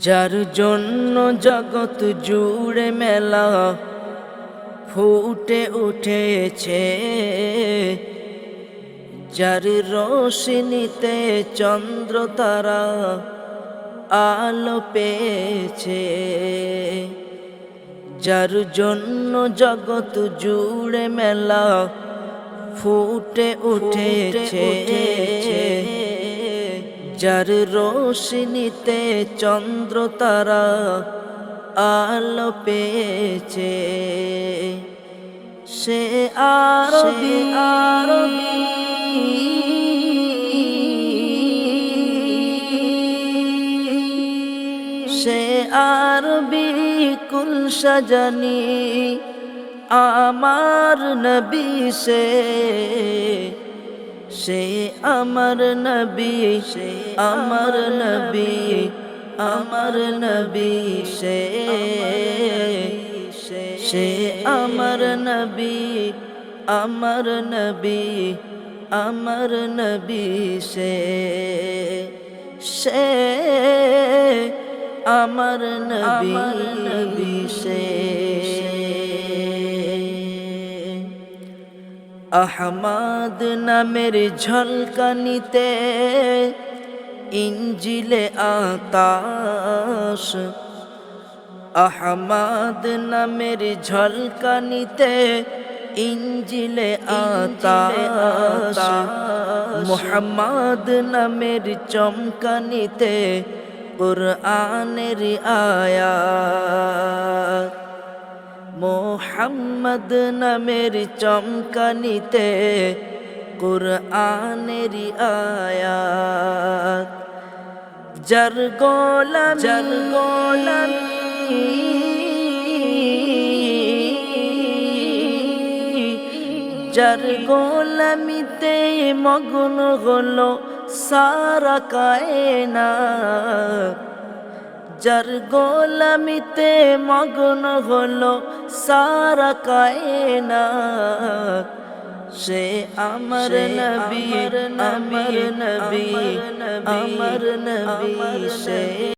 যার জন্য জগৎ জুড়ে মেলা ফুটে উঠেছে, যার রোশনীতে চন্দ্র তারা আলো পেয়েছে, যার জন্য জগৎ জুড়ে মেলা ফুটে উঠেছে, যার রোশনীতে চন্দ্র তারা আলো পেয়েছে, সে আরবি সে আরবি কুল সাজানি আমার নবী সে আমার নবী, আমার নবী, আমার নবী সে আমার নবী, আমার নবী, আমার নবী সে আমার নবী সে। আহমদ নামের ঝলকানিতে ইঞ্জিলে আতাশ, আহমদ নামের ঝলকানিতে ইঞ্জিলে আতাশ, মুহাম্মদ নামের চমকানিতে কুরআনের আয়াত, মুহাম্মদ নামের চমকানিতে কুরআনের আয়াত, যার গোলামি যার গোলামিতে মগ্ন হলো সারা কায়নাত, যার গোলামিতে মগ্ন হলো সারা কায়নাত, সে আমার নবী, আমার নবী, আমার নবী সে।